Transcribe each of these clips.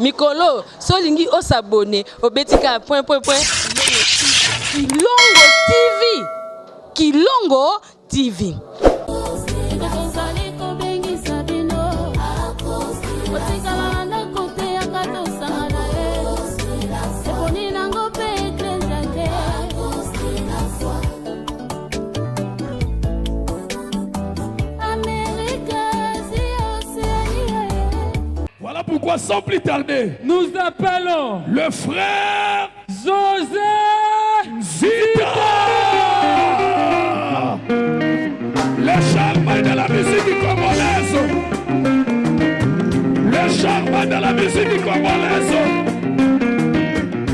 Mikolo, solingi o s'abonner au Betika point. Kilongo TV. Kilongo TV. Voilà pourquoi sans plus tarder, nous appelons le frère José Zita. Le charme de la musique congolaise. Le charme de la musique congolaise.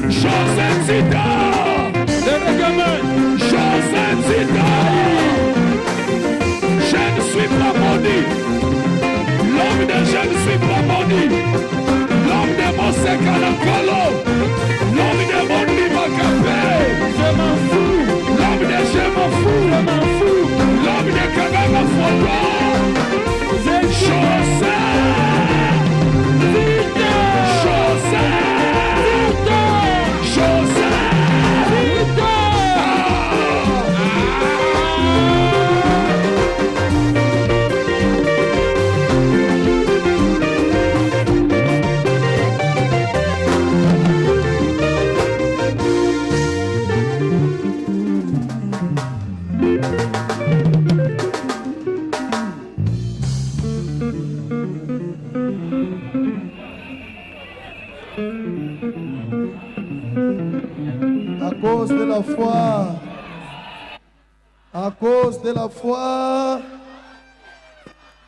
José Zita. José Zita. Je ne suis pas maudit. L'homme de je ne suis pas maudit. L'homme de mon sec à la colo. L'homme de mon Libacapé. Je m'en fous. L'homme de je m'en fous. Je m'en fous. L'homme de Kagama Foto. José. Zita. José. Zita. José. Zita. À cause de la foi, à cause de la foi,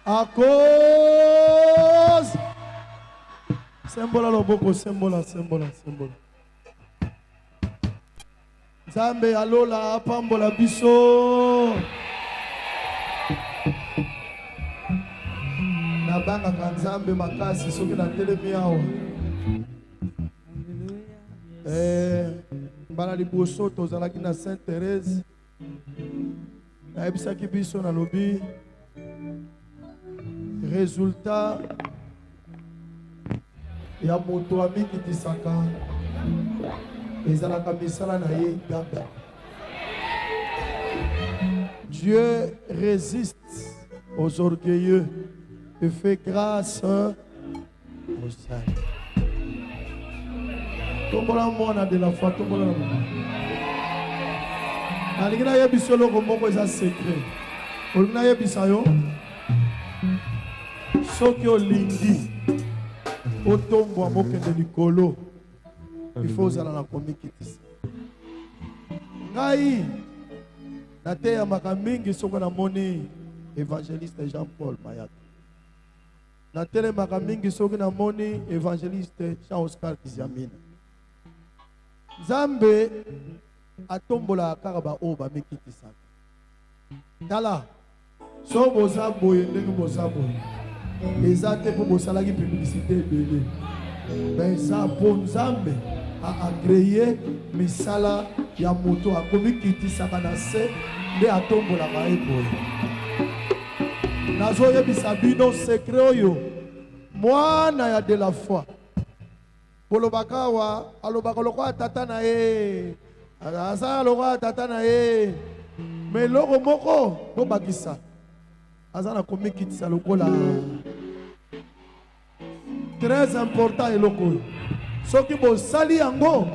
à cause. Sembola loboko, sembola. Nzambe alola apambola biso. Nabanga Nzambe makasi soki na telemi awa. Mbala liboso tozalaki na Sainte Thérèse. Nayebisaki biso na lobi. Résultat ya moto amikitisaka ezalaka misala na ye gaba. Dieu résiste aux orgueilleux et fait grâce aux saints. Tombola mona de la foi, tombola la mona. Aligna yebiso loko moko eza secret. Olina yebisa yo. Soki olingi otombo amokende likolo. Il faut uzala na komikitisa. Ngai nate ya makamingi soko na moni évangéliste Jean-Paul Mayaka. Natele makamingi soki na moni évangéliste Jean-Oscar Kizamina. Nzambe atombola kaka ba oyo bamikitisaka. Tala so boza boye ndenge boza boye eza te mpo bosalaki publicité ebele me eza mpo Nzambe aagréye misala ya moto akomikitisaka na se nde atombolaka ye boye. Nazoyebisa bino sekre oyo mwana ya de la foi kolobaka wa alobaka lokwa tata na ye asa lokwa tata na ye me loko moko bobakisa aza na komikitisa lokola très important eloko oyo soki bosali yango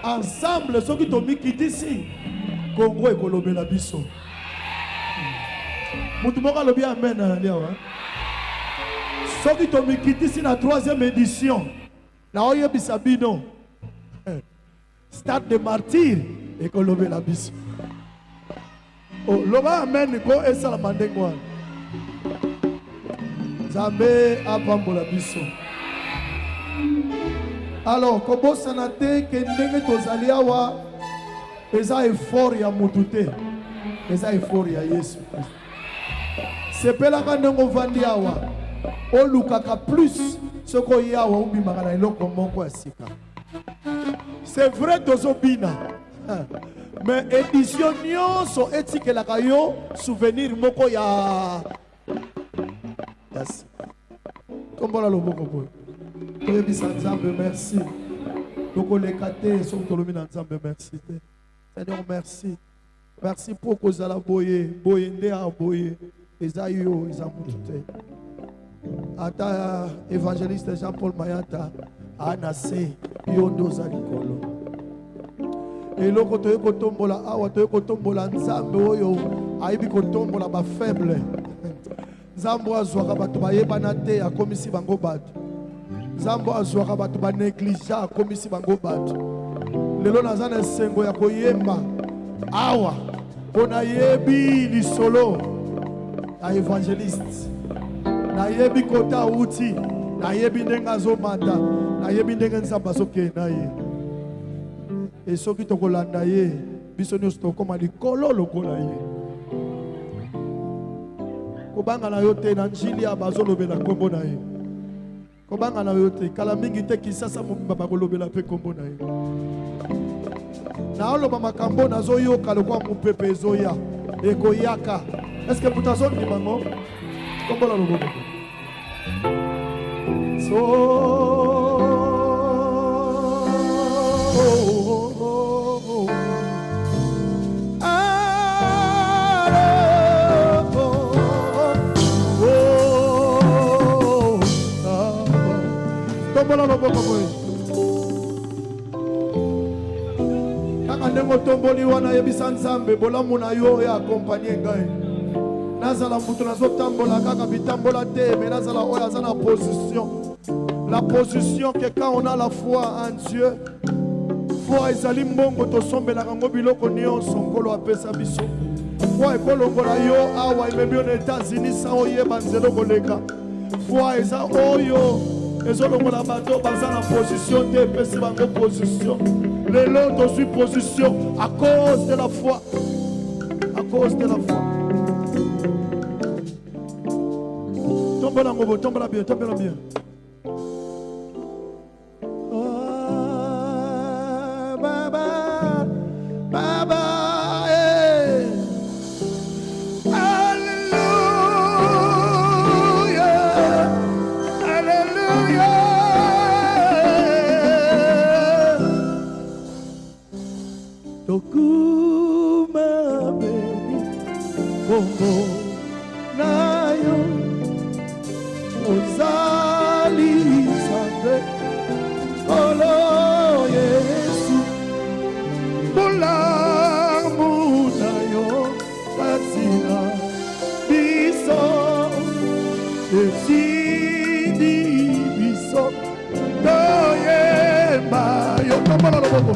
ensemble soki tomikitisi Kongo ekolobela biso. Mutu moko alobi amen aliawa. Soki tomikitisi na 3e édition na oyebisa bino stade de martyr ekolobela biso. Oh, loba amen ko esala mandenge wana. Nzambe apambola biso. Alors, kobosana te ke ndenge tozali awa eza effort ya mutu te. Eza effort ya Yesu Christ. Sepelaka ndenge ovandi awa olukaka plus soko yawa ubimaka na eloko moko ya sika. C'est vrai tozobina. Mais édition nyonso etikelaka yo souvenir moko ya yes. Tombola loboko boy. toyebisa Nzambe merci. Tokoleka te soki tolobi na Nzambe merci te. Seigneur merci. Merci pour kozala boye nde aboye eza yo eza mutu te. Ata évangéliste Jean-Paul Mayata anase yo nde oza likolo. Eloko toye kotombola awa toye kotombola Nzambe oyo ayebi kotombola ba faible. Nzambe azwaka bato bayebana te akomisi bango bato. Nzambe azwaka bato ba négligent akomisi bango bato. Lelo naza na esengo ya koyemba awa pona yebi lisolo ya évangéliste. Nayebi kota uti, nayebi ndenge azomata, nayebi ndenge Nzambe azokenda ye. Et soki tokolanda ye, biso nyonso tokoma likolo lokola ye. Kobanga na yo te na njili ya bazolobela kombo na ye. Kobanga na yo te kala mingi te kisasa mobimba bakolobela pe kombo na ye. Na oloba makambo nazoyoka lokwa mopepe ezoya ekoyaka. Est-ce que mutazo ni bango? Kombo la lobo. Kaka ndenge tomboli wana yebisa Nzambe bolamu na yo ya accompagner ngai. Nazala mutu nazotambola kaka bitambola te, mais nazala oyo aza na position. La position que quand on a la foi en Dieu, foi ezali mbongo tosombela kango biloko nyonso nkolo apesa biso. Foi ekolongola yo awa ememi na États-Unis sa oyeba nzelo koleka. Foi eza oyo ezolongola bato baza na position te epesi bango position. Lelo tozwi position à cause de la foi. À cause de la foi. Tombola ngobo, tombola bien, tombola bien. Baba, Baba, eh. Alléluia, Alléluia. Tokuma beni, Congo, nayo. Ozali Nzambe kolo Yesu bolamu na yo katina biso esidi biso toyemba yo kamala loboko.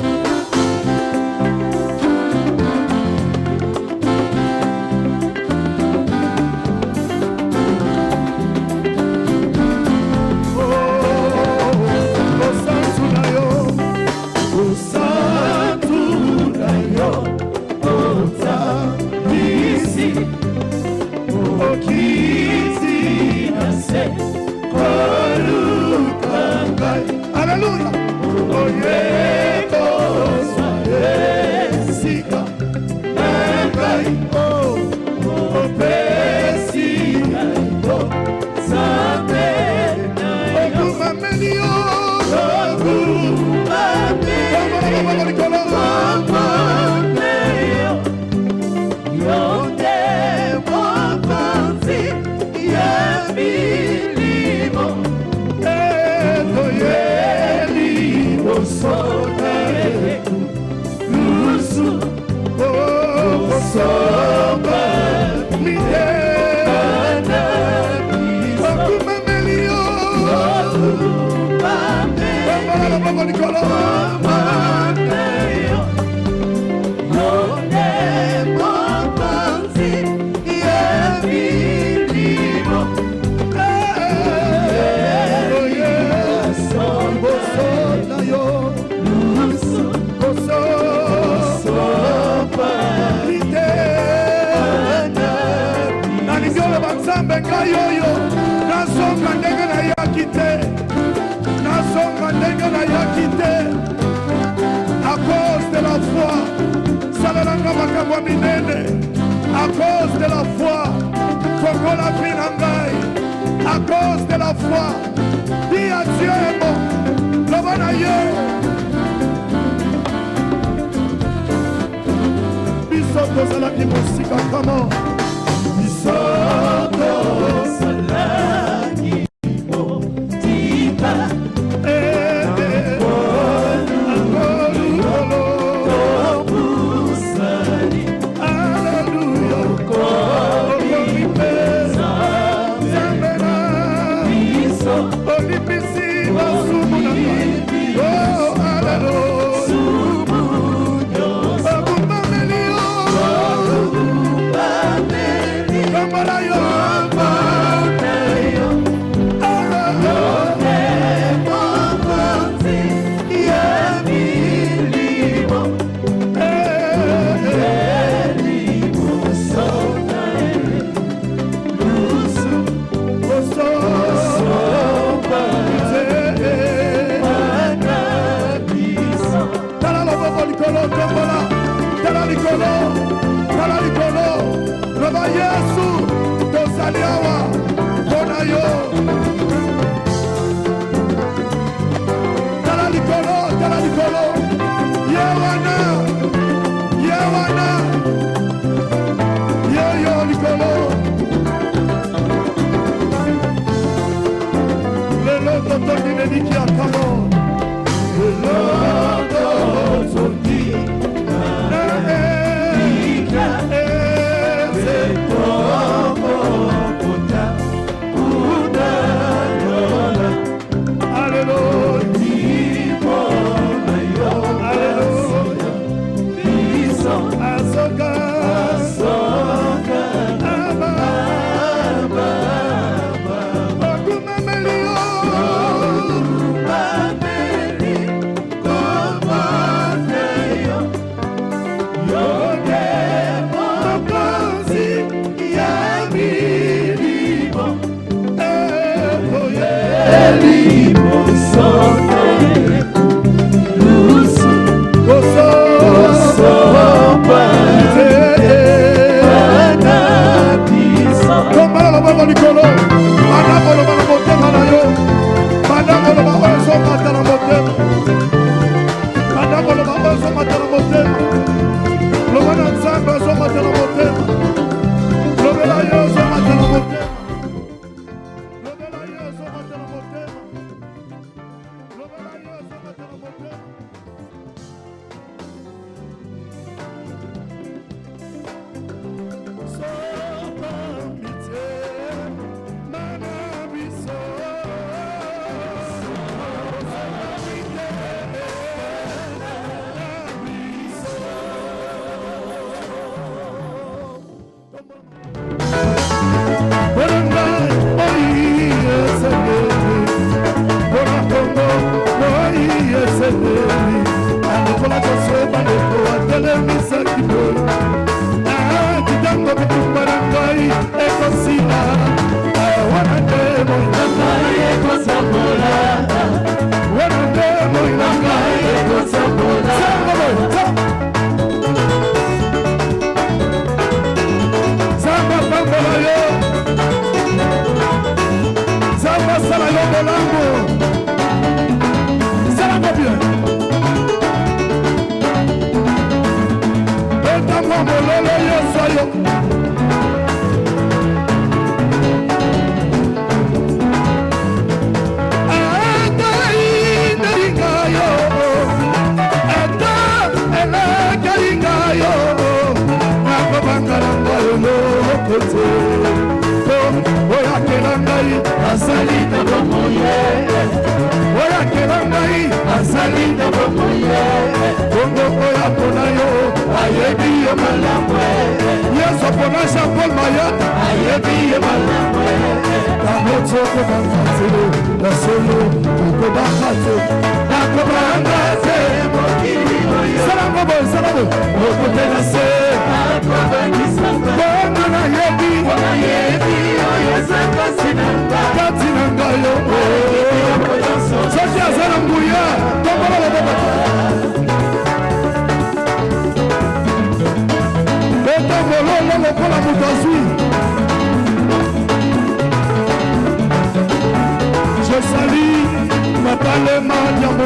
Alléluia. À cause de la foi, Kongola Pinangai, à cause de la foi. Dis à Dieu est bon. Le bon ailleurs. Bisoto salaki musika kama. Bisoto salaki musika.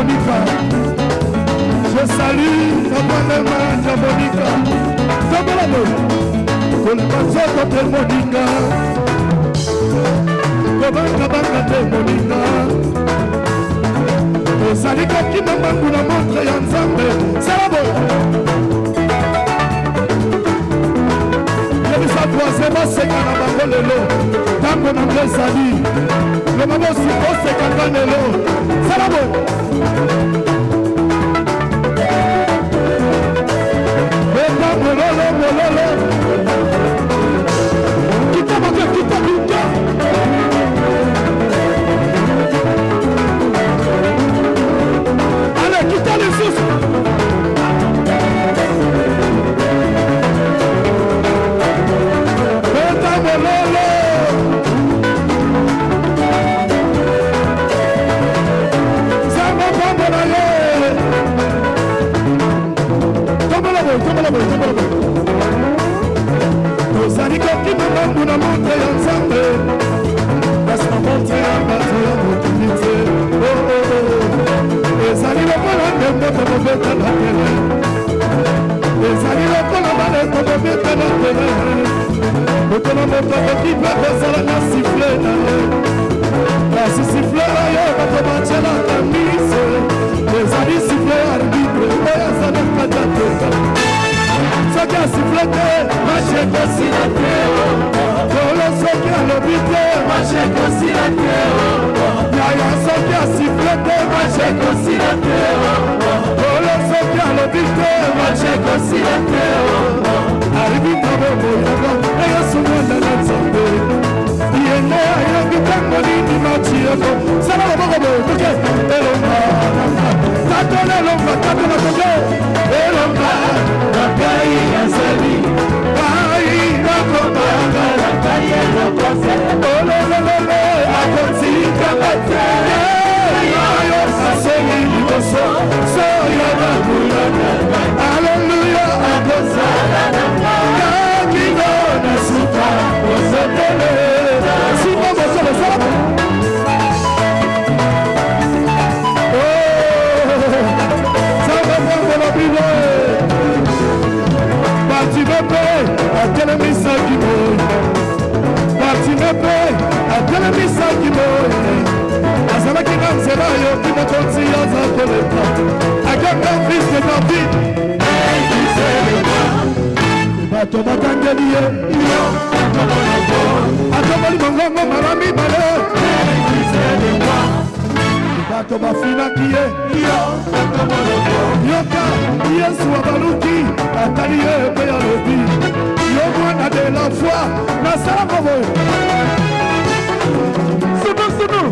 Monica. Je salue Kabanema Monica. Tabalabo. Kolbanzo de Monica. Kobanga de Monica. Osali koki mamangu na montre ya Nzambe. Salabo. Yebisa troisième seka na bango lelo. Tango na mbe sali. Le mamo si oseka kanelo. Salabo. Beta mololo mololo. Kita baka kita. Allez, quittez les sous. Beta mololo. Zamba bamba la ye. Tombe la boy. Tozali koki mamangu na montre ya Nzambe. Kasi na montre ya bato ya motilite. Ezali lokola ndembo tobobeta na tele. Ezali lokola baleko bobeta na tele. Lokola moto akoki mpe kozala na sifle na ye. Kasi sifle na yo bato batielaka miso. Ezali sifle arbitre oyo azalaka tateka. Soki asifle te machekosila te. Kolo soki alobi te machekosila te. Yaya soki asifle te machekosila te. Kolo soki alobi te machekosila te. Aribi tabobo yaga eyesu mwanda na Nzambe. Yene ayebi tango nini machiyeko. Sala loboko boke elonga. Tatona elonga tatona koke. Elonga nakai yazali. Kai nakobanga nakai elokose. Olololole akotika bate. Yayo saseni liboso. Soya bakulana. Hallelujah akozala nanga. Kakino nasuka osotele. Siko bosolo sala. Samba bongo la bibo. Parti mepe atelemisa kiboy. Parti mepe atelemisa kiboy. Azalaki na nzela yo kimokonzi aza koleka. Akanga fils de David. Bato bakangeli ye. Atomoli mongongo marami bale. Bato bafinaki ye. Yoka Yesu abaluki atali ye pe ya lobi. Yo mwana de la foi na sala bobo. Suno.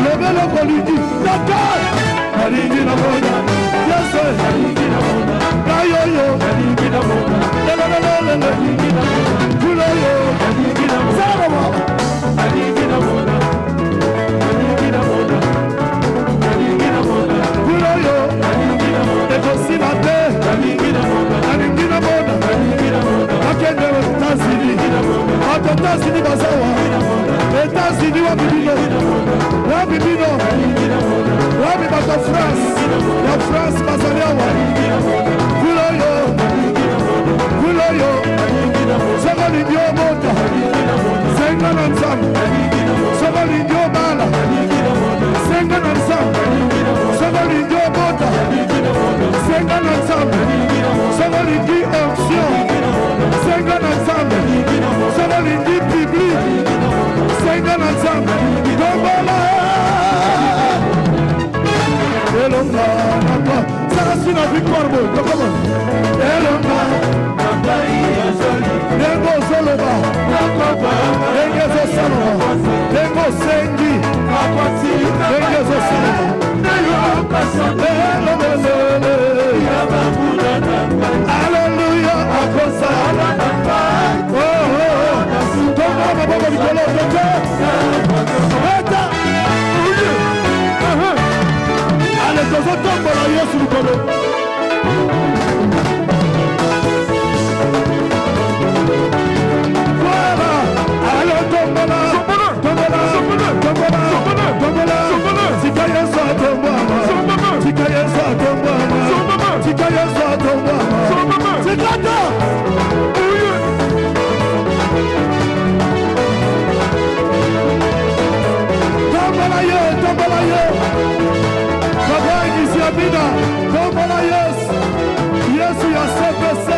lobelo kolidi tata alingi na bona yes alingi na bona kayoyo alingi na bona lelelelele alingi na bona kuloyo alingi na bona sawa alingi na bona alingi na bona alingi na bona kuloyo alingi na bona ekosilate alingi na bona alingi na bona alingi na bona akende États-Unis États-Unis bazawa États-Unis wa bibino wapi bata France ya France bazaliawa kuloyo soko lingi omota senga na nzambe soko lingi obala senga na nzambe soko lingi omota senga na nzambe soko lingi onction senga na nzambe soko lingi public senga na nzambe tombola elonga napa saka sina victoire boy kokoma elonga napa yezoli dengo zoloba nakoba denge zosaloba dengo sengi akwati denge zosaloba neyo pasande elolele yababula napa haleluya akosa napa tomo maboko likolo tote eta ale tozotombola Yesu likolo voilà ale tombola tika Yesu atombwama tika Yesu atombwama tika Yesu atombwama tikata tombola ye Papa Inisiabina tombola Yesu ya CPC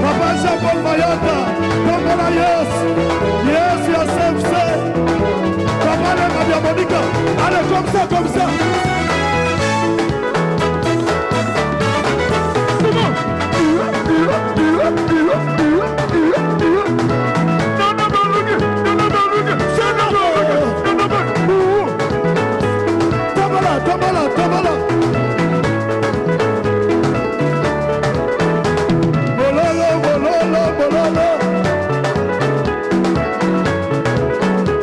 Papa Jean-Paul Mayota tombola Yesu ya CFC Papa Lenga Diabonika allez comme ça c'est bon Tombola bololo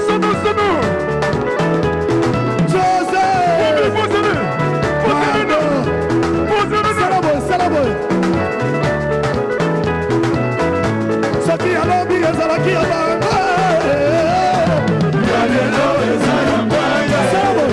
sono José Salabo Saki alobi ezalaki abanga yalelo ezalamba Salabo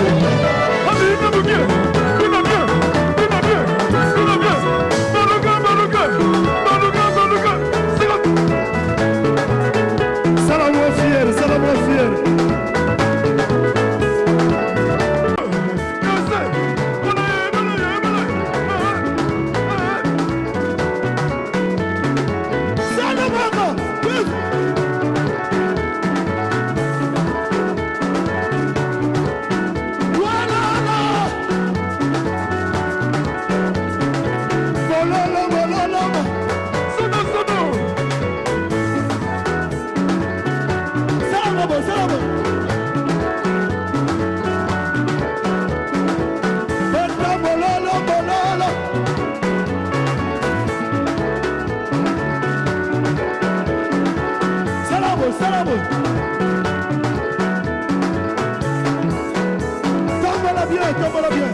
Tombola bien.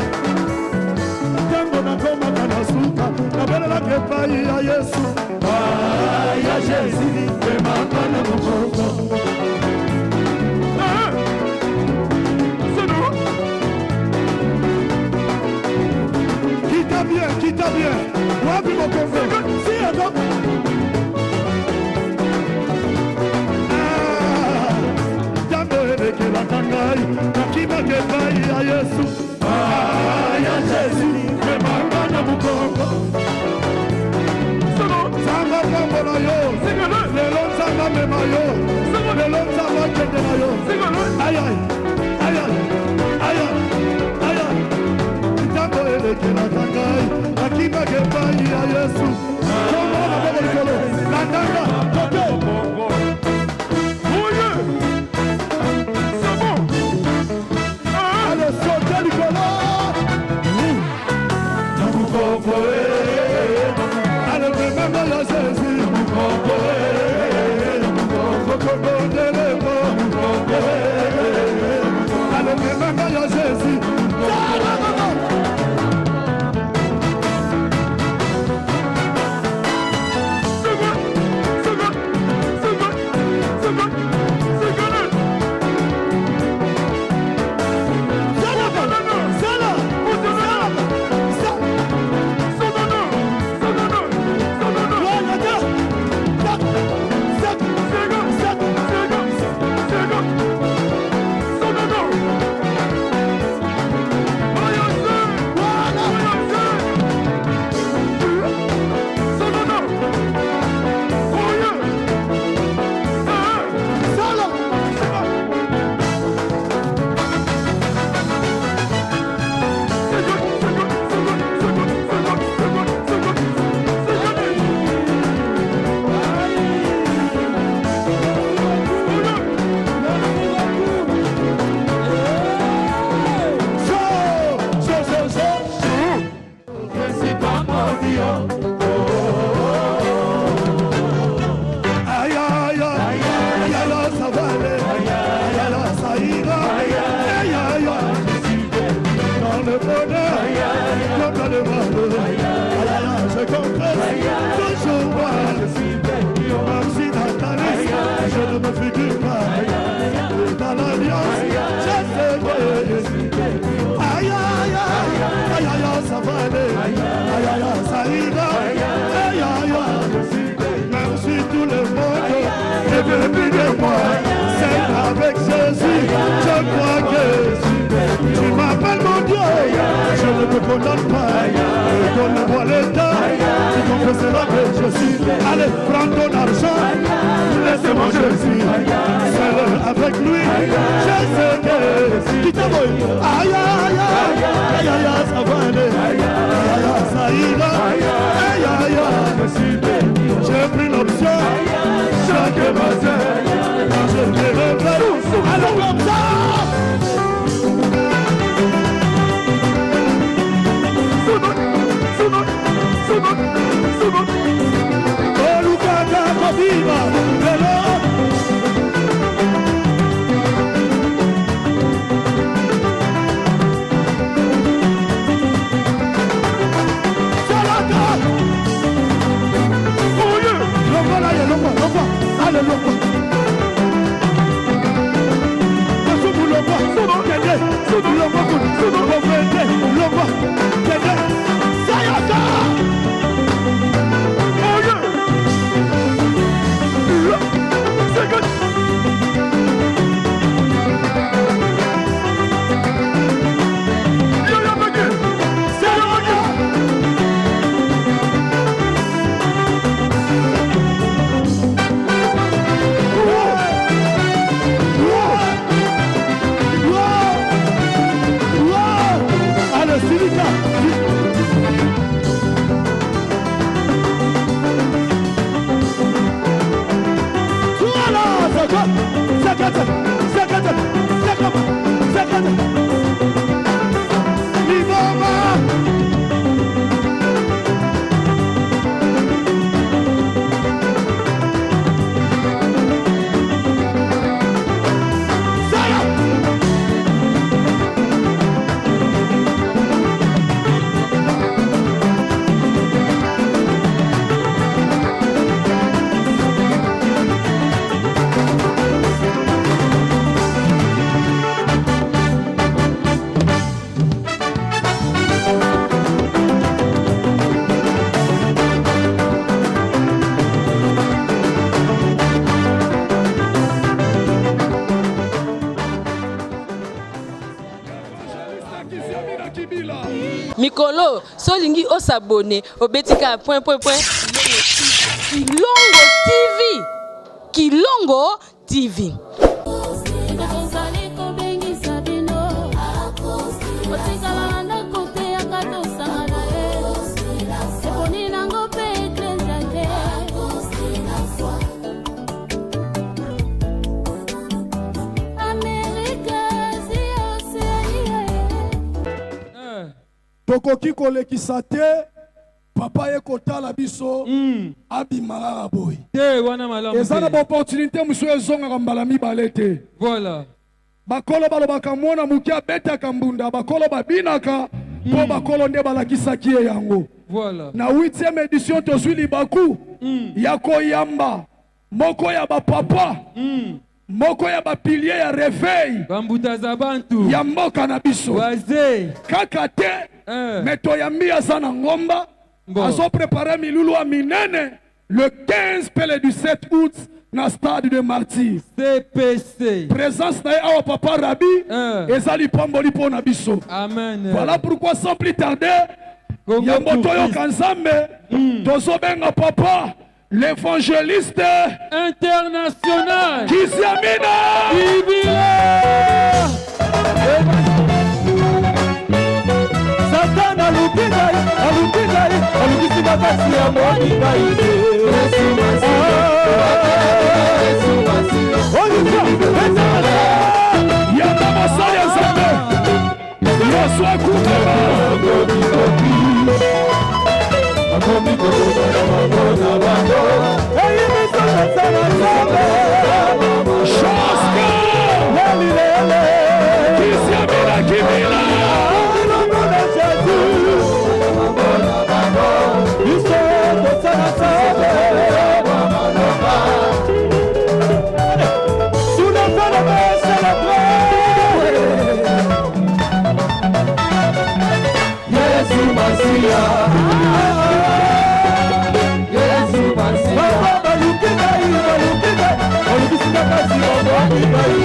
Tango na koma kana suka, na bela la kepai ya Yesu. Ya Jésus, que makana mukoko. C'est nous. Quitte bien. Wapi mokoko. Si attends. Tango eleke la tangai, nakima kepai ya Yesu. Ya Jésus, que makana mukoko. Sanga kambola yo, lelo sanga mema yo, lelo sanga kendela yo. Ay. Tango eleke la tangai, nakima kepai ya Yesu. Komo na bobo likolo, landanga, kote. ne me figure pas. Dans l'alliance, je sais que aïe, aïe, aïe, aïe, aïe, ça va aller. Aïe, aïe, ça ira. Aïe, aïe, même si tout le monde est venu de moi, c'est avec Jésus, je crois que tu m'appelles mon Dieu. Je ne te condamne pas. Donne-moi le temps. Tu confesseras que je suis. Allez, prends ton argent. Laisse-moi Jésus. Seul avec lui. Je sais que tu t'envoies. Aïe, aïe, aïe, aïe, aïe, ça va aller. Aïe, aïe, ça ira. Aïe, aïe, j'ai pris l'option. Chaque matin, je me réveille. Alors comme ça. Oh, Lucas, viva, hello. Salaka. Oh, yeah. L'envoie là, l'envoie. Allez, l'envoie. Mikolo, solingi osabone, obetika point. Kilongo TV. Kilongo TV. Tokoki kolekisa te papa ye kotala biso abimaka boy te wana malamu eza na opportunité musu ezongaka mbala mibale te. Voilà. Bakolo balobaka mwana muke abetaka mbunda bakolo babinaka po bakolo nde balakisaki ye yango. Voilà. Na 8e édition tozwi libaku ya koyamba moko ya bapapa moko ya bapilier ya réveil bambuta za bantu ya mboka na biso waze kaka te mais toyambi aza na ngomba azo préparer milulu a minene le 15 pele du 7 août na stade de Martyrs. CPC présence na ye awa papa Rabi ezali pamboli mpo na biso. Amen. Voilà pourquoi sans plus tarder yambo toyoka nzambe tozobenga papa l'évangéliste international Kiziamina Ibira. Satan alukingai alukisi makasi ya moningai yamba mosali ya nzambe nyonso akumema Masia. Yesu Masia. Baba baluki ngai, baluki ngai. Baluki kasi baba ngai.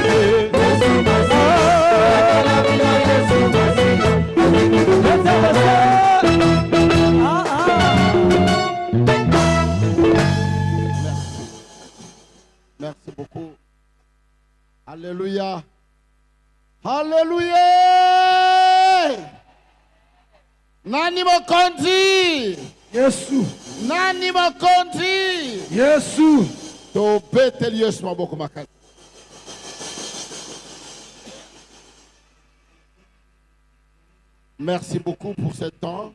Yesu Masia. Yesu Masia. Yesu Masia. Merci beaucoup. Alléluia. Alléluia. Nani mokonzi. Yesu. Nani mokonzi. Yesu. To betel Yesu maboko makasi. Merci beaucoup pour ce temps.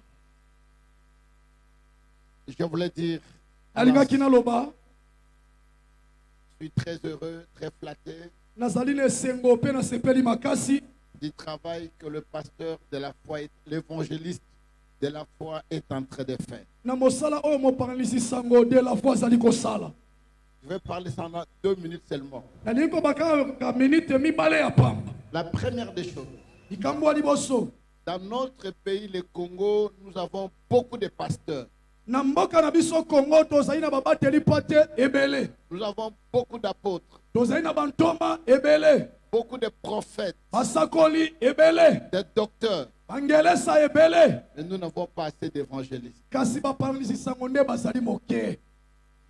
Je voulais dire, Alinga kina loba. je suis très heureux, très flatté Nazali ne sengo pe na sepeli makasi. du travail que le pasteur de la foi, l'évangéliste de la foi est en train de faire. Na mosala oyo mopangalisi sango de la foi zali kosala. Je vais parler pendant 2 minutes seulement. Nalingi kobaka ka minute mibale ya pamba. La première des choses, Likambo ya liboso. dans notre pays, le Congo, nous avons beaucoup de pasteurs. Na mboka na biso Congo tozali na babateli pate ebele. Nous avons beaucoup d'apôtres, Tozali na bantoma ebele. beaucoup de prophètes, Basakoli ebele. des docteurs, Bangelesa ebele. mais nous n'avons pas assez d'évangélistes. Kasi bapangalisi sango nde bazali moke.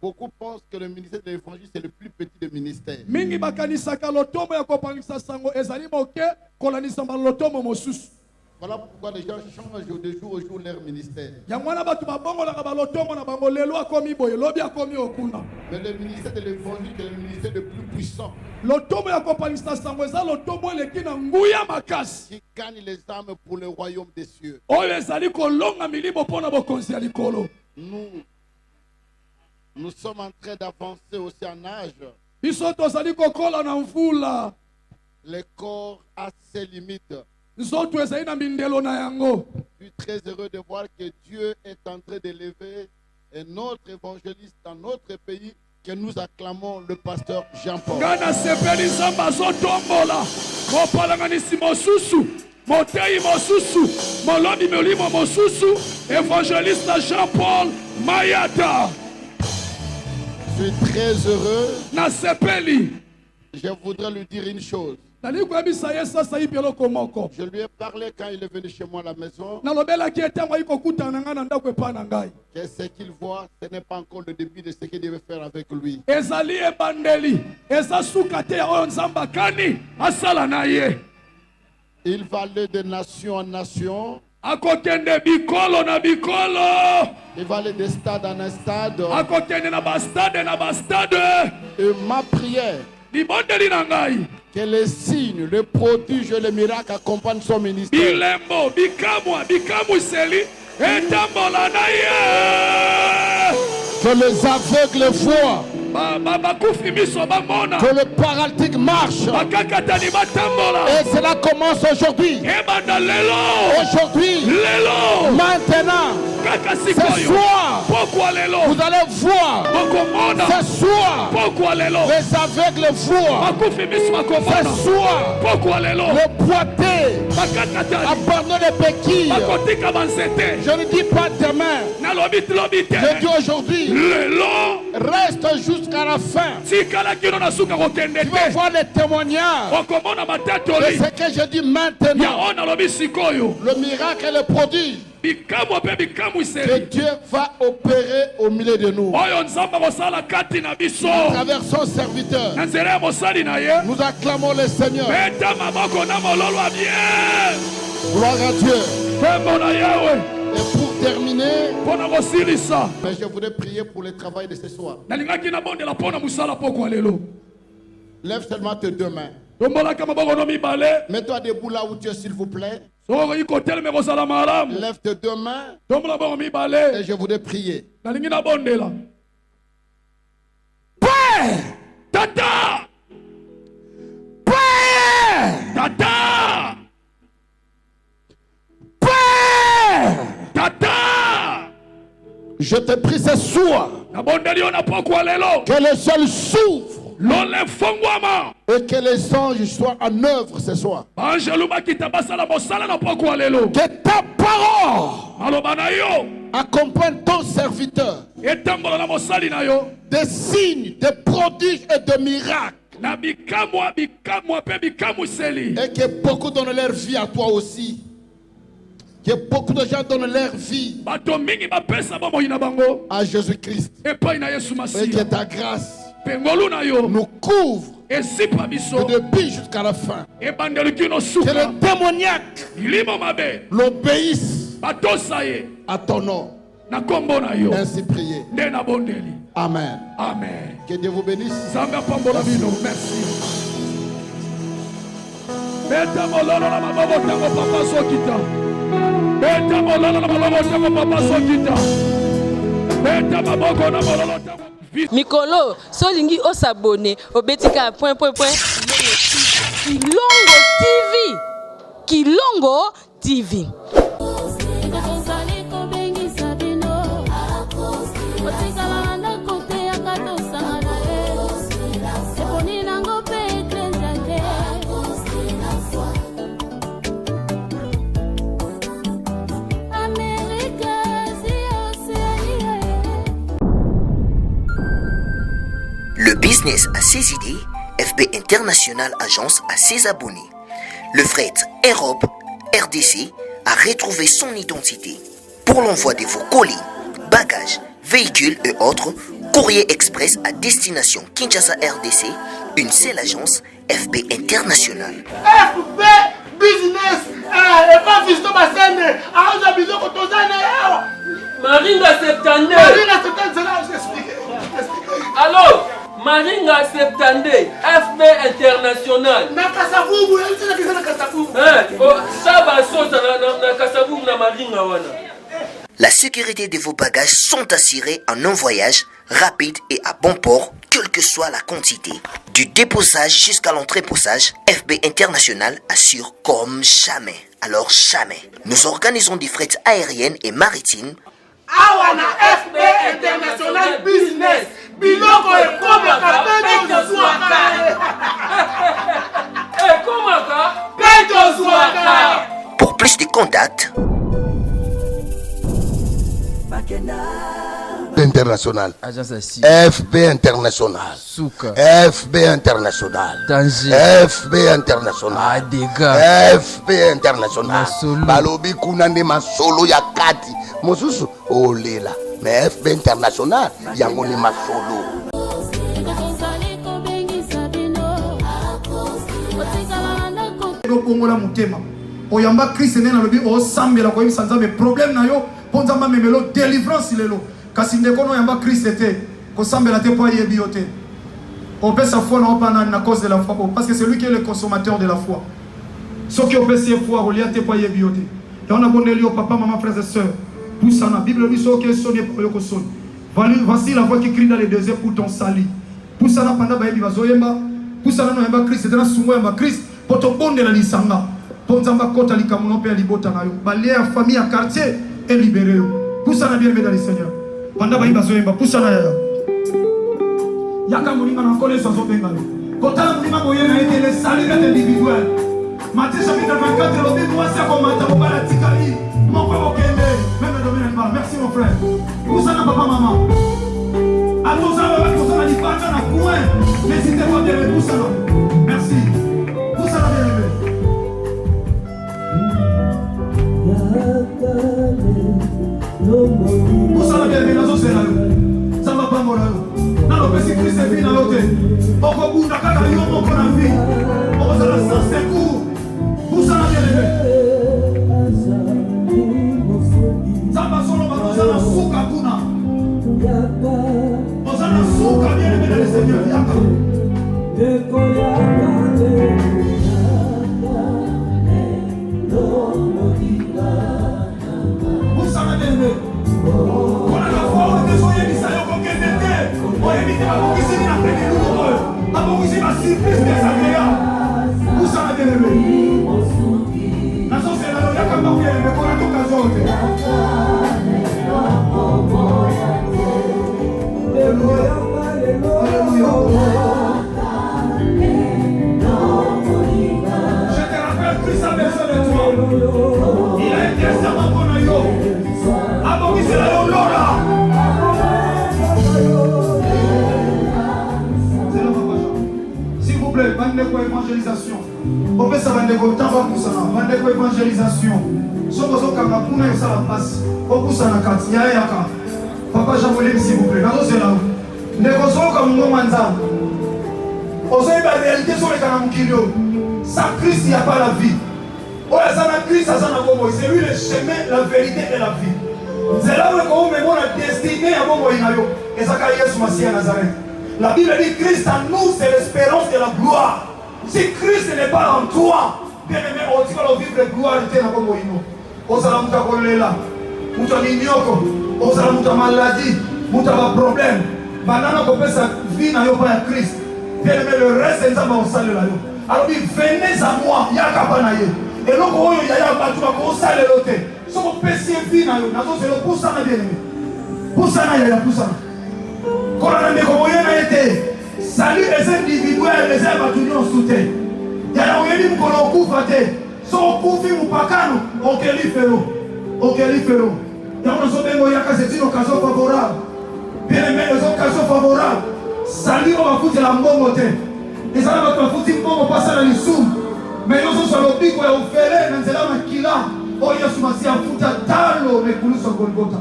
Beaucoup pensent que le ministère de l'évangile, c'est le plus petit des ministères. Mingi bakanisaka lotomo ya kopangisa sango ezali moke kolanisa lotomo mosusu. Voilà pourquoi les gens changent de jour au jour leur ministère. Yangwana batu babongolaka balotomo na bango lelo akomi boye lobi akomi okuna. Mais le ministère de l'évangile est le ministère le plus puissant Lotomo ya kopangisa sango eza lotomo eleki na nguya makasi. qui gagne les âmes pour le royaume des cieux. Oyo ezali kolonga milimo mpona bokonzi ya likolo. Nous sommes en train d'avancer aussi en âge. Biso tozali kokola na mvula. Le corps a ses limites. Nzoto ezali na mindelo na yango. Je suis très heureux de voir que Dieu est en train d'élever un autre évangéliste dans notre pays que nous acclamons, le pasteur Jean-Paul. Ngana sepeli zamba zotombola. Mopalanganisi mosusu. Motei mosusu. Molobi molimo mosusu. Évangéliste Jean-Paul Mayata. Je suis très heureux. Na sepeli. Je voudrais lui dire une chose. Nali kwebisa yesa sayi bieloko moko. Je lui ai parlé quand il est venu chez moi à la maison. Nalobelaki etango ayikokutana nga na ndako epa na ngai. Que ce qu'il voit, ce n'est pas encore le début de ce qu'il devait faire avec lui. Ezali ebandeli. Eza suka te ya oyo nzambe akani asala na ye. Il va aller de nation en nation. Akokende bikolo na bikolo. Il va aller de stade en stade. Akokende na bastade na bastade. Et ma prière, Libondeli na ngai. que les signes, les prodiges et les miracles accompagnent son ministère. Bilembo, bikamwa, bikamwiseli. Etambola na ye. Que les aveugles voient. Bakufi miso bamona. Que le paralytique marche. Bakakatani batambola. Et cela commence aujourd'hui. Ebanda lelo. Aujourd'hui. Lelo. Maintenant. Ce soir. Pourquoi lelo? Vous allez voir. Ce soir. Pourquoi lelo? Les aveugles voient. Bakufi miso bakomona. Ce soir. Pourquoi lelo? Le boité. Bakakatani. Abandonne les béquilles. Bakotika bansete. Je ne dis pas demain. Je dis aujourd'hui. Lelo. Reste jusqu'à la fin. Tu vas voir les témoignages de ce que je dis maintenant. Le miracle et le prodige que Dieu va opérer au milieu de nous. À travers son serviteur, nous acclamons le Seigneur. Gloire à Dieu. Et pour terminer, mais je voudrais prier pour le travail de ce soir. Lève seulement tes deux mains. Mets-toi debout là où tu es, s'il vous plaît. Lève tes deux mains. Et je voudrais prier. Père! Tata! Père! Tata! Père! Tata! Je te prie ce soir que le ciel s'ouvre Et que les anges soient en œuvre ce soir. Que ta parole accompagne ton serviteur. Des signes, des prodiges et des miracles. Et que beaucoup donnent leur vie à toi aussi. Que beaucoup de gens donnent leur vie à Jésus-Christ. Et que ta grâce nous couvre depuis jusqu'à la fin. Que le démoniaque l'obéisse à ton nom. Ainsi prié. Amen. Amen. Que Dieu vous bénisse. Merci. Beta mololo na maboko tango papa sokita. Beta mololo na maboko tango papa sokita. Beta maboko na mololo tango. Mikolo, solingi osabone, obetika point. Kilongo TV. Kilongo TV. Le business a ses idées, FB International Agence a ses abonnés. Le fret Europe, RDC, a retrouvé son identité. Pour l'envoi de vos colis, bagages, véhicules et autres, courrier express à destination Kinshasa RDC, une seule agence, FB International. FB Business, et pas Fisto Bassene, à Ozabizo Kotozane. Maringa 72. Maringa 72, c'est là où j'explique. Alors, Maringa 72, FB International. Na Kasavubu, elle sait que c'est na Kasavubu. Ça va sauter na Kasavubu na Maringa wana. La sécurité de vos bagages sont assurées en un voyage rapide et à bon port, quelle que soit la quantité. Du déposage jusqu'à l'entreposage, FB International assure comme jamais. Alors jamais. Nous organisons des frettes aériennes et maritimes. Awana FB International Business. Biloko et Komaka, Peto Zouaka. Pour plus de contacts, International, FB International, FB International, FB International, FB International, Balobi Kunande Masolo Yakati, Mosusu, Olela, mais FB International, Yangoni Masolo. Oyamba Christ nena lobi o sambela ko imsanza me problème na yo ponza ma memelo délivrance lelo kasi ndeko no yamba Christ était ko sambela te po yebi yote on peut sa foi na pas na cause de la foi parce que c'est lui qui est le consommateur de la foi ce qui on peut se foi relié te po yebi yote et on a bonné yo papa maman frères et sœurs tout ça na Bible dit so que sonné pour le son voici la voix qui crie dans les déserts pour ton salut tout ça na panda ba yebi bazoyemba tout ça na yamba Christ était na sungo yamba Christ pour ton bonde la lisanga. Ponzamba kota likamuno pe libota na yo. Balia famille à quartier est libéré. Poussa na bien dans le Seigneur. Panda ba ibazoyemba poussa na ya. Yaka moninga na kole so benga. Kota moninga moye na été le salut individuel. Matthieu chapitre 24 le Bible voit ça comme ta bala tikali. Mon frère okende. Même le domaine pas. Merci mon frère. Poussa na papa maman. Atoza ba poussa na libata na coin. N'hésitez pas de poussa na. Merci. Poussa na bien. Poussa bien les nazo sera ça va pas mora na lo pesi Christ est venu na yote oko bunda kaka yo moko na vie oko sala sans secours poussa bien les ça va solo ba sala suka kuna osana suka bien le Seigneur yaka Alléluia. plaît, bandeko évangélisation. On peut savoir bandeko tamba kusana, bandeko évangélisation. Soko soko kanga kuna yo sala passe. Okusana kati ya yaka. Papa Jean-Molim s'il vous plaît. Nazo c'est là. Ndeko soko kamungo manza. Ozoyi ba réalité sur les kanam kilio. Sans Christ il n'y a pas la vie. Oh ça Christ ça na bomo, c'est lui le chemin, la vérité et la vie. C'est là où on met la destinée à bomo inayo. Et ça ka Yesu Masia Nazareth. La Bible dit Christ en nous, c'est l'espérance de la gloire. Si Christ n'est pas en toi, bien aimé, on dit qu'on vivre la gloire de la gloire. On s'en a muta kolela, muta ninyoko, on s'en a muta maladie, muta problème. Banana qu'on peut sa vie n'a pas à Christ. Bien aimé, le reste c'est ça on sale là. Alors dit venez à moi, yaka panaye. Et donc on y a battu on sale l'autre. Si on peut se vie n'a yo, c'est le pour ça bien aimé. Pour ça n'a ya pour ça. Quand on a été salut les individuels, les abattus en soutien. Il y a un élim qu'on a coupé. Son coupi ou pas cano, on queliféro. On queliféro. Il y a un autre moyen que c'est une occasion favorable. Bien aimé, les occasions favorables. Salut, on va foutre la bombe. Et ça va foutre une bombe, on passe à la soum. Mais nous sommes sur le pic, on est offert, mais c'est là qu'il a. Oh, il y a ce matin, à foutre à talo, mais pour nous, sur Golgotha.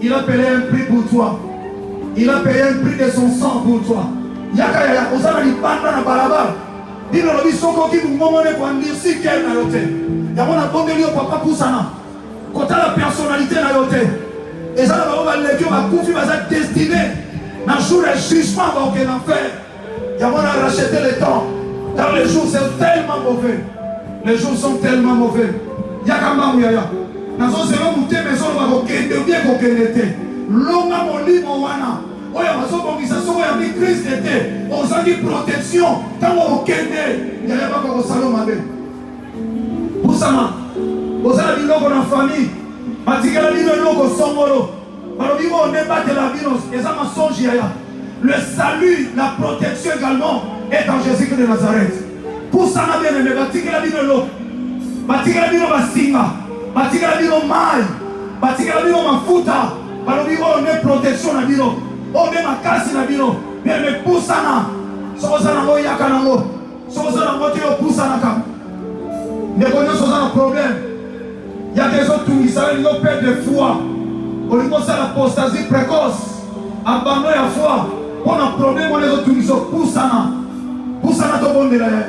Il a payé un prix pour toi. Il a payé un prix de son sang pour toi. Yaka ya osana ni banda na balaba. Dino lobi soko ki mumone kwa ndisi kel na yote. Yamona bonde liyo papa kusana. Kota la personnalité na yote. Et ça va lekyo ba kufi ba za destiné. Na jour de jugement va aucun enfer. Yamona racheter le temps. Dans les jours c'est tellement mauvais. Les jours sont tellement mauvais. Yaka mamu yaya. Nazo sema mute maison va kokende bien kokende. Longa molimo wana. Oya masokongisa ya mi Christ était. On s'en dit protection. Tant on kende. Yaya pas ko salon mabe. Pour ça on a dit loko na famille. Matikala bino loko songolo. Balo bibo on débat de la binos. Et ça mensonge yaya. Le salut, la protection également est en Jésus-Christ de Nazareth. Pour ça na bien aimé matikala bino loko. Matikala bino basinga. Matikala bino mai. Matikala bino mafuta. Balo bibo on est protection na bino. On est ma casse na bino. Mais me poussana. Sosana mo yakana mo. Sosana mo te poussana ka. Ne connaissons pas un problème. Il y a des autres qui savent qu'ils perdent de foi. On lui pense à l'apostasie précoce. Abandon la foi. On a un problème, on les autres qui sont poussana. Poussana to bonde la ya.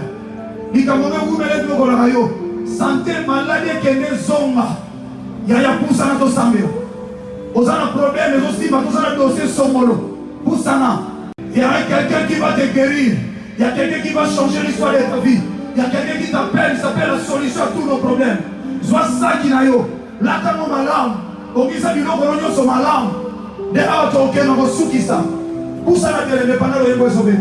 Il a monné vous mêlez de la rayo. Santé maladie qui est zonga. Il y a poussana to sambio. Vous avez un problème, mais aussi, vous avez un dossier somolo. Poussana. Il y a quelqu'un qui va te guérir. Il y a quelqu'un qui va changer l'histoire de ta vie. Il y a quelqu'un qui t'appelle, il s'appelle la solution à tous nos problèmes. Soit ça qui n'a yo. Là, t'as mon malam. Au qui s'est dit, non, on son malam. De là, tu as aucun nom, souki ça. Poussana, tu es le pendant le héros sauvé.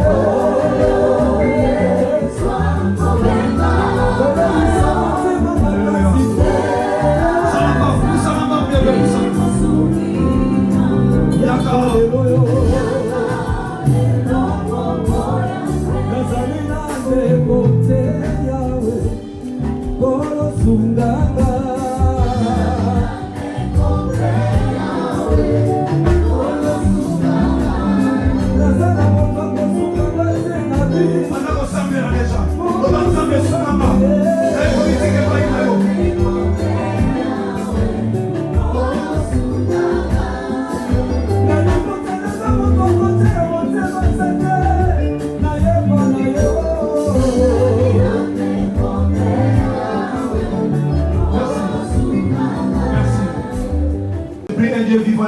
Oh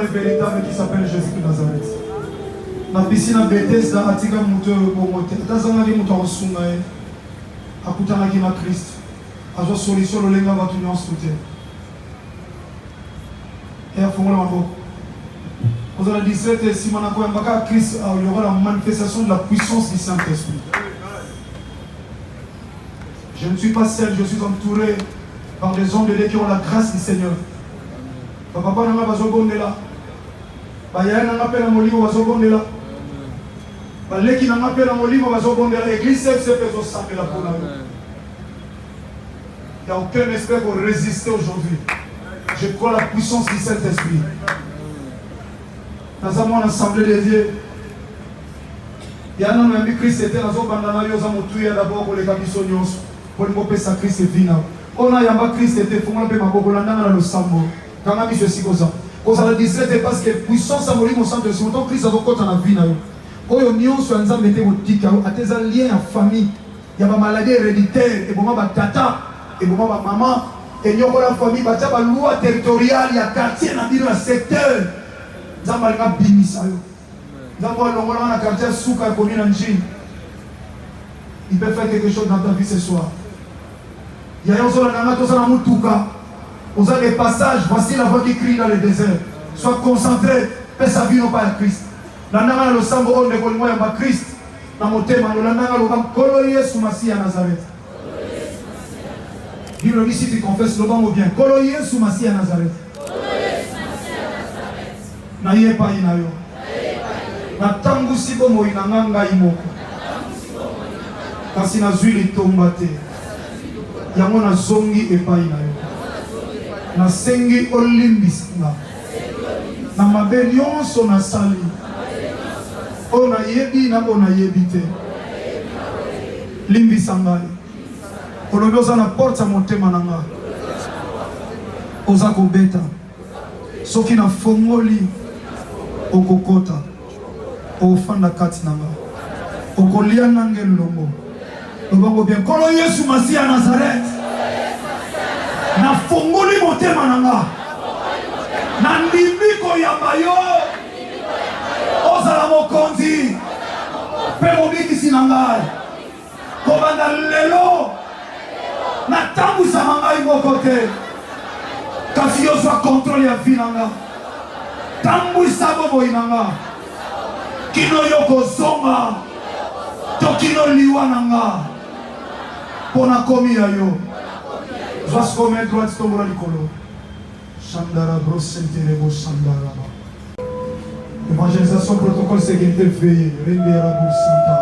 est véritable qui s'appelle Jésus de Nazareth. Na piscine à Bethesda, atika muto bomote. Tazanga ki muto osunga e. Akutana ki na Christ. Azo solution le lenga batu nyonso te. Et à fongola mako. Vous allez dire que si on a Christ, il y aura la manifestation de la puissance du Saint-Esprit. Je ne suis pas seul, je suis entouré par des hommes de Dieu qui ont la grâce du Seigneur. Papa n'a pas besoin de là. Paya n'a pas besoin de là. L'équipe n'a pas besoin de là. L'église c'est besoin de ça. Il n'y a aucun esprit pour résister aujourd'hui. Je crois la puissance du Saint-Esprit. Dans mon assemblée de Dieu, il y a un homme qui Christ était dans un bandana, il y a un d'abord pour les camisons, pour les mopes sa Christ et vina. On a yamba Christ était pour moi le makobolanda dans le sambo. Quand on a mis ceci comme ça. Quand ça le disait parce que puissance à mourir au centre de son temps Christ a beaucoup dans la vie. Quand on y a sur un zam était au tika, à tes liens en famille, il y a ma maladie héréditaire et pour moi ma tata et pour moi ma maman et il y a la famille, bah la loi territoriale, il y a quartier dans le secteur. Zamba nga bimisa yo. Zamba longola na quartier souka commune Njini. Il peut faire quelque chose dans ta vie ce soir. Il y a un seul nanga to sana mutuka. Vous avez des passages, voici la voix qui crie dans le désert. Sois concentré, paix sa vie non pas à Christ. La nanga le sambo on ne kolmo ya ba Christ. Na motema la nanga lo ba kolo Yesu Masiya Nazareth. Bible dit si tu confesses le bon ou bien. Kolo Yesu Masiya Nazareth. Na ye pa ina yo na tangu sibo mo ina nganga imoko kasi na zwi litomba te yango na zongi epa ina yo na sengi olimbisanga na mabe nyonso na sali ona yebi na ona yebi te limbisanga olobi oza na porte ya motema na nga oza kobeta soki na fongoli okokota ofanda kati nanga okolia nange longo lobango bien kolo Yesu Masiya Nazareth na fongoli motema nanga na ndimi koyamba yo ozala mokonzi mpe mobikisi na ngai kobanda lelo natambwisama ngai moko te kasi yo zwa kontrole ya vi nanga tambwisa bomoi nanga kino yo kozonga to kino liwa nanga mpona komi ya yo zwa sikome droite tombola likolo Chandara brosenterebo Chandaraba évangélisation protocole sécurité veillée rendera boursanta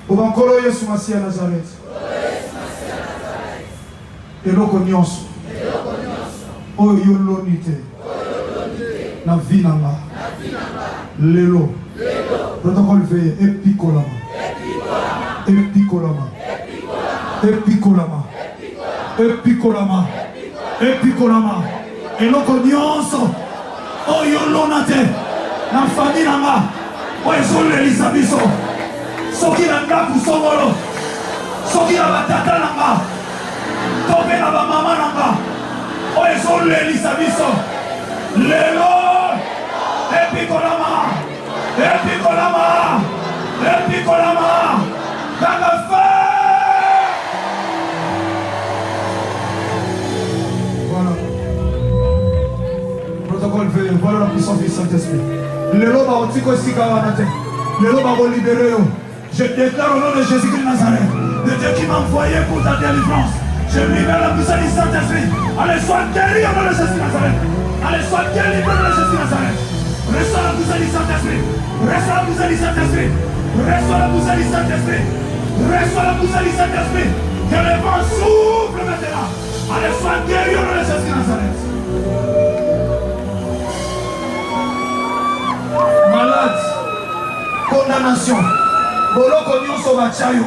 obankolo Yesu Masiya Nazareth eloko nyonso oyo yoloni te na vie nanga lelo protocole veillé epikolama epikolama epikolama epikolama epikolama eloko nyonso oyo yolona te na famille nanga oyo ezolelisa biso soki na ndako songolo soki na batata nanga to mpe na bamama nanga oyo ezolelisa biso lelo epikolama epikolama epikolama kanga fe. Voilà protocole veillé, voilà la puissance du Saint-Esprit. Lelo ba otiko sika wana te lelo ba libérer yo. Je déclare au nom de Jésus-Christ de Nazareth, le Dieu qui m'a envoyé pour ta délivrance. Je libère la puissance du Saint-Esprit. Allez, sois guéri au nom de Jésus de Nazareth. Allez, sois guéri au nom de Jésus de Nazareth. Reçois la puissance du Saint-Esprit. Reçois la puissance du Saint-Esprit. Reçois la puissance du Saint-Esprit. Reçois la puissance du Saint-Esprit. Que le vent souffle maintenant. Allez, sois guéri au nom de Jésus de Nazareth. Malade. Condamnation. Boloko nyonso bachayo.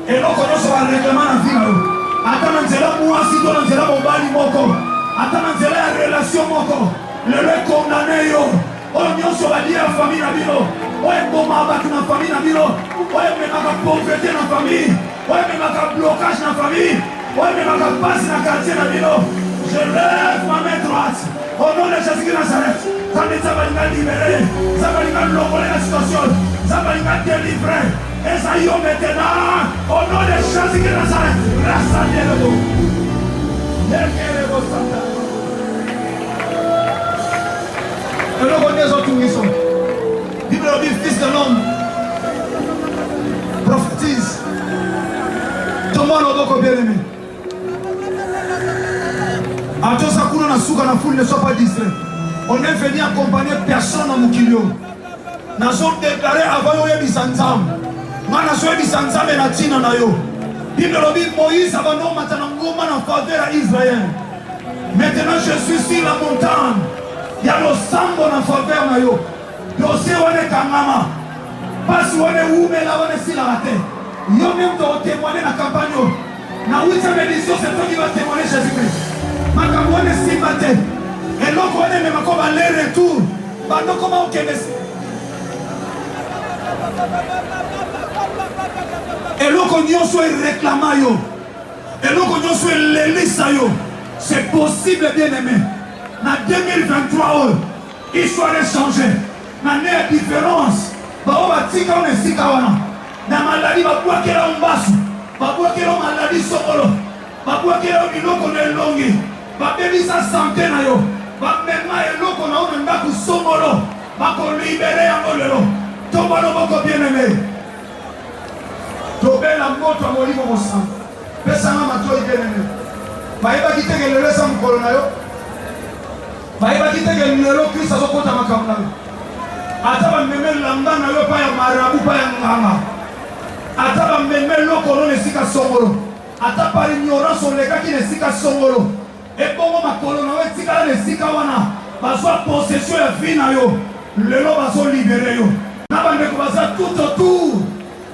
Eloko nyonso bareklama na vie na yo. Ata na nzela mwasi to na nzela mobali moko. Ata na nzela ya relation moko. Lelo condamné yo. Oyo nyonso balia ya famille na bino. Oyo boma bato na famille na bino. Oyo memaka pauvreté na famille. Oyo memaka blocage na famille. Oyo memaka passe na quartier na bino. Je lève ma main droite. Au nom de Jésus de Nazareth, ça va libérer, ça va libérer la situation, ça va délivrer. Et ça y est maintenant, au nom de Jésus de Nazareth, rassemblez-le. Et le connaît autres qui sont. Bible dit fils de l'homme prophétise. Tout le monde est bien aimé. Atosa kuna na suka na foule ne sois pas distrait. On est venu accompagner personne à Mukilio. Nous sommes déclarés avant yo bisanzam. Mana so bisanzam na tina na yo. Bible dit Moïse avant non matana ngoma na faveur à Israël. Maintenant je suis sur la montagne. Il y a le sambo na faveur na yo. Dossier wane kangama. Parce wane ume la wane sila rate. Yo même to témoigner na campagne yo. Na 8e édition c'est toi qui vas témoigner Jésus-Christ. Makamone Simbate, et l'autre on est même comme aller-retour. Bando comment on connaît. Et l'autre on soit réclamant yo. Et l'autre on soit l'élisa yo. C'est possible bien aimé. Dans 2023, histoire de changer. Dans la différence, bah on va tika on est sikawana. Dans maladie va pouvoir qu'elle a un basu. Va pouvoir qu'elle a maladie solo. Va pouvoir qu'elle a une autre longue. Babebi sa santé na yo. Bamema eloko na ona ndaku somolo. Bako libéré yango lelo. Tomolo boko bien aimé. Tobela moto amolimo mosan. Pesa na matoi bien aimé. Baeba kiteke lelo sa mukolo na yo. Baeba kiteke lelo Christ azokota makambo na yo. Ata bameme lamba na yo pa ya marabu pa ya nganga. Ata bameme loko no nesika somolo. Ata par ignorance olekaki nesika somolo. Et bon, ma colonne, si tu as les sikawana, baso possession ya vie na yo, lelo baso libérer yo. Na bandeko baza tout autour.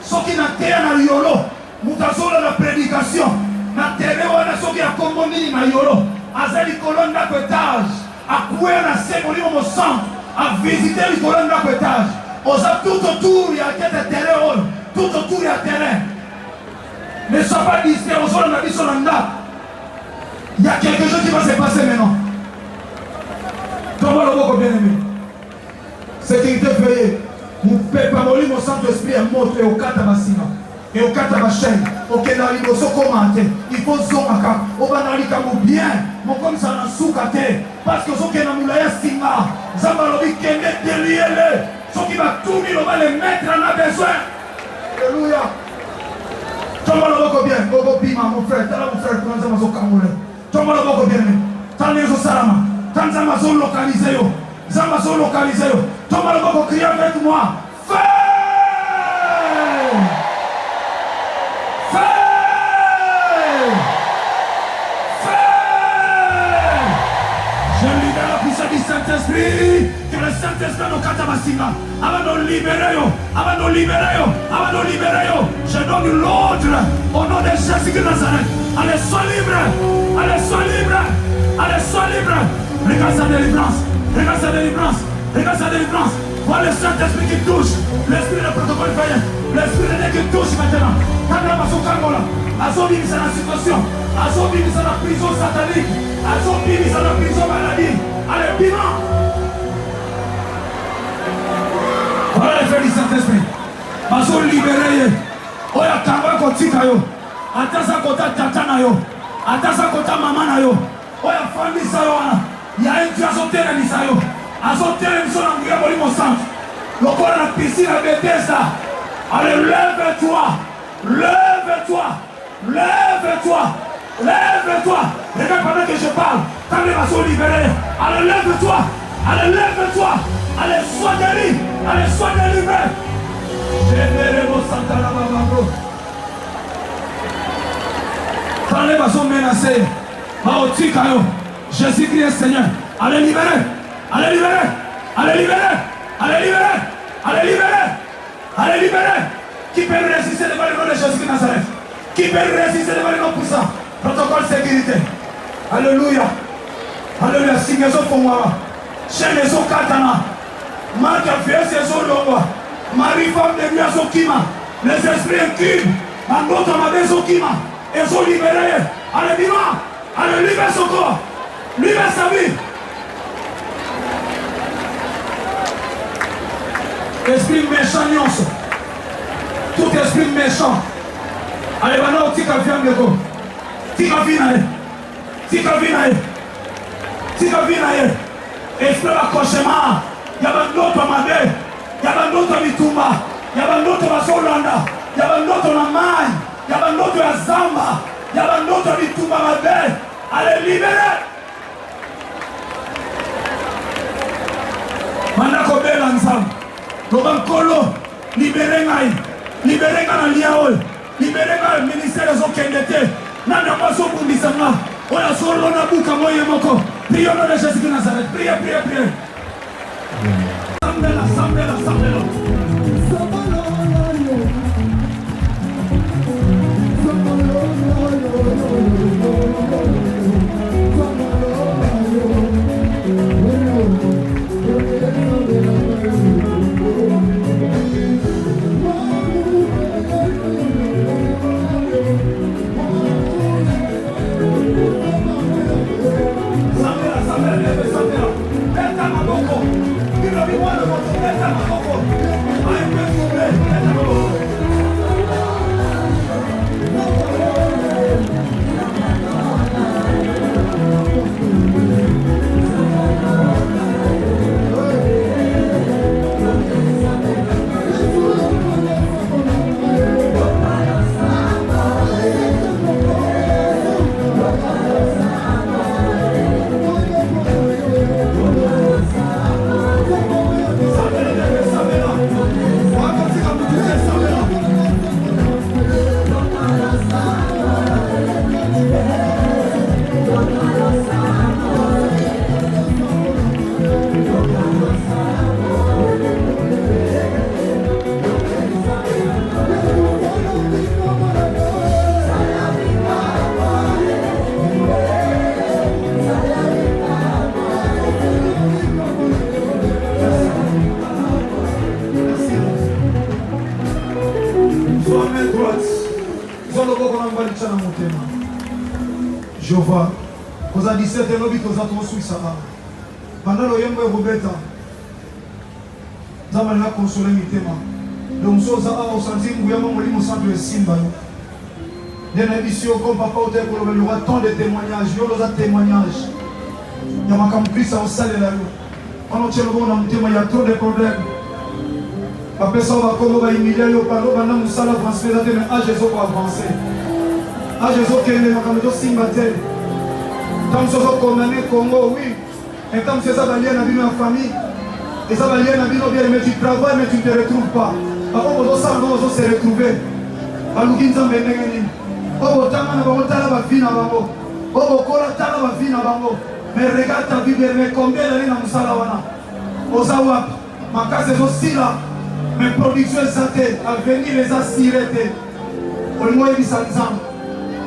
Soki na terre na yolo, mutazola la prédication. Na terre wana soki ya kombo nini na yolo, azali colonne na étage, a couer na semoli mo centre, a visiter les colonnes na étage. Oza tout autour ya tête terre, tout autour ya terrain. Ne sois pas distrait, on soit na biso na nda. Il y a quelque chose qui va se passer maintenant. Comment le mot bien aimé? Sécurité payée. Mon peuple, mon Saint-Esprit est mort et au Katamasina. Et au Katamachène. Au Kenali, au Sokomante. Il faut Zomaka. Au Banalika, bien. Mon comme ça n'a soukate. Parce que ce qui est dans Moulaya Singa. Zambalobi Kende Deliele. Ce qui va tourner, on va les mettre en a besoin. Alléluia. Comment le mot bien? Bobo Bima, mon frère. T'as là, mon frère, comment ça m'a sokamole. Tomba le boko bien. Tannezo salama. Tanzama zone localisé yo. Zamba zone localisé yo. Tomba le boko crier avec moi. Feu! Feu! Feu! Je libère la puissance du Saint-Esprit. Que le Saint-Esprit nous katabasinga. Avant de libérer yo. Avant de libérer yo. Avant de libérer yo. Je donne l'ordre au nom de Jésus de Nazareth. Allez, sois libre. Allez, sois libre. Allez, sois libre. Regarde sa délivrance. Regarde sa délivrance. Regarde sa délivrance. Voilà le Saint-Esprit qui touche. L'esprit de protocole païen. L'esprit de Dieu qui touche maintenant. Quand on va son Kangola. Azobi, c'est la situation. Azobi, c'est la prison satanique. Azobi, c'est la prison maladie. Allez, piment. Voilà l'effet du Saint-Esprit. Azo libéré. Oya Kangola kotika yo. Atasa kota tata na yo. Atasa kota mama na yo. Oya famille sa yo wana. Ya entu azotere ni sa yo. Azotere ni so na mbuya boli mo centre. Lokola na piscine à Bethesda. Allez, lève-toi. Lève-toi. Lève-toi. Lève-toi. Regarde pendant que je parle. Quand les vasos libérés. Allez, lève-toi. Allez, lève-toi. Allez, sois délivré. Allez, sois délivré. Générez vos santana bababo. Quand les vasos menacés. Jésus-Christ est Seigneur. Allez libérer. Allez libérer. Allez libérer. Allez libérer. Allez libérer. Allez libérer. Qui peut résister devant le nom de Jésus de Nazareth? Qui peut résister devant le nom puissant? Protocole sécurité. Alléluia. Alléluia. Signaison pour moi. Chez les eaux katana. Marc a fait ses eaux longues. Marie femme de Dieu à son kima. Les esprits incubes. En d'autres ma des eaux kima. Ils sont libérés. Allez vivant. Allez libère son corps. Libère sa vie. Esprit méchant, nyonso. Tout esprit méchant. Allez, maintenant, tika viande. Tika vinae. Tika vinae. Tika vinae. Esprit d'accouchement. Yaba ndoto mabe. Yaba ndoto mitumba. Yaba ndoto basolanda. Yaba ndoto na mai. Yaba ndoto ya zamba. Yaba ndoto mitumba mabe. Allez, libérez. Manako bela nzambe. Loba nkolo. Libérez ngai. Libérez ngai na liaol. Libérez ngai ministère ezokende te. Nana maso bundisa nga. Oya solo na buka moye moko. Prie au nom de Jésus de Nazareth. Priez, priez, priez. Sambela, sambela, sambela. Jova, vous avez 17 lobby que vous avez reçu ça. Pendant le yembe Roberta, vous avez consolé mes témoins. Donc, vous avez senti que vous avez mon centre de Simba. Des émissions comme Papa Hôtel, il y aura tant de témoignages, il y aura des témoignages. Il y a ma campus à salle là. Pendant que il y a trop de problèmes. Après ça, on va comme humilier, on va parler, on va salle transférer, mais à Jésus pour avancer. Ah, Jésus qui est le Macamédo Simbatel. Tant que vous avez condamné le Congo, oui. Et tant que vous avez lié dans la famille, et ça va lier dans la vie, mais tu travailles, mais tu ne te retrouves pas. Par contre, vous allez se retrouver. Vous allez se retrouver. Mais regarde ta vie, mais combien d'années dans Moussaïwana? Ozawa, ma case est aussi là. Mes productions sont à venir les assurer. Au moins, ils sont ensemble.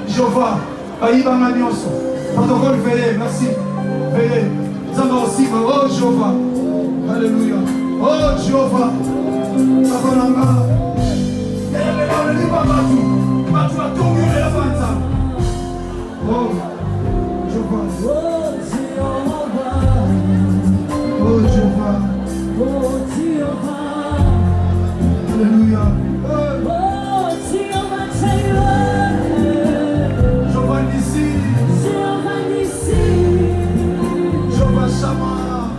Jéhovah, Aïba Manioso, protocole veillez, merci, veillez. Nous avons aussi, oh Jéhovah, alléluia, oh Jéhovah, Sabananga, elle n'est pas partout, partout à tout mieux de la Fanta. Oh Jéhovah, oh Jéhovah, oh Jéhovah, alléluia. Jéhovah Shammah,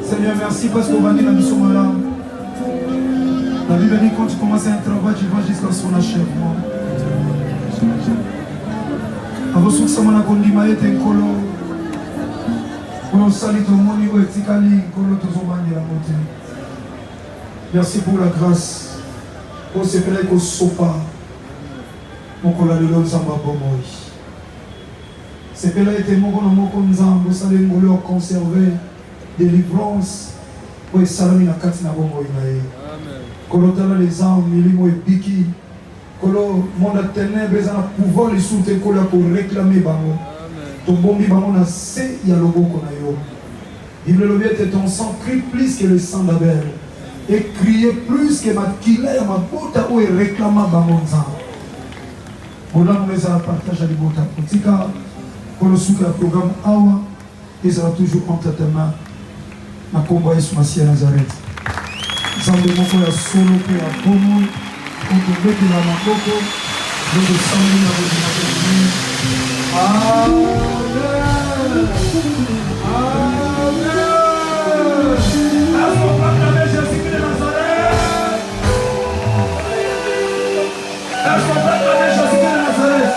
Seigneur, merci parce qu'on va dire la mission malade. La Bible dit quand tu commences un travail, tu vas jusqu'à son achèvement. Avant que ça m'a condamné, était un colo. On salue tout le monde, il est ticali, colo tout le monde. Merci pour la grâce. On se fait qu'on sopa. On colla de l'homme sans ma bonne. C'est que là était mon nom comme ça, vous savez, nous leur conserver délivrance pour les salami na katina bongo inae. Kolotala les armes, milimo et biki. Kolo monde a ténèbres a pouvoir les soutenir pour réclamer bango. Ton bombi bango na se ya logo konayo. Bible le était ton sang crie plus que le sang d'Abel et crier plus que ma kila ya ma bota ou réclama bango nza. Bon là on les a partagé les bota. Tika pour le souk la programme awa et ça va toujours entre tes mains. Na komba Yesu Masia Nazareth. Zambe moko ya solo pe ya bomo kotombeki na maboko ndio sambi na bozima. Amen. Amen. Est-ce qu'on peut acclamer Jésus de Nazareth? Est-ce qu'on peut acclamer Jésus de Nazareth?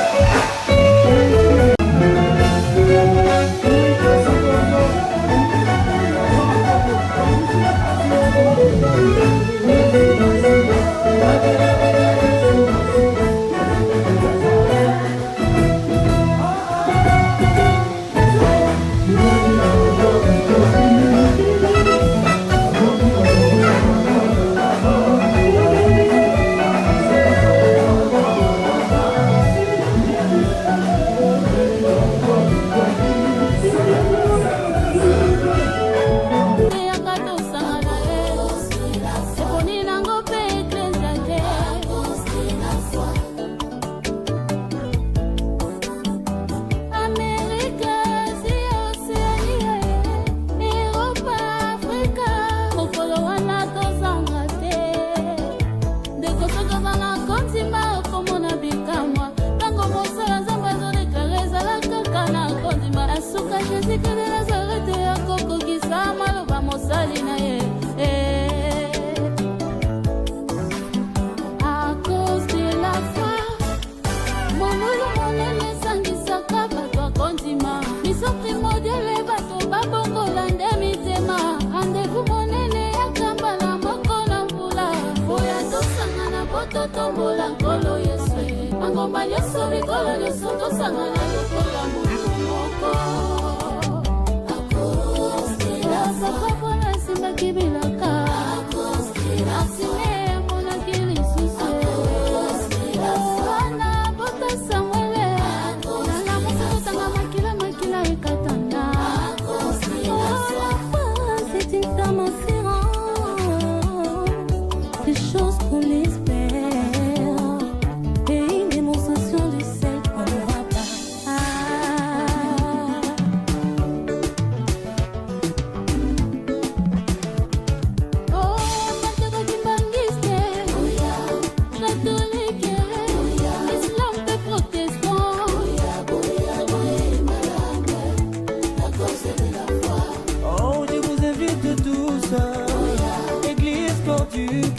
Église portugais.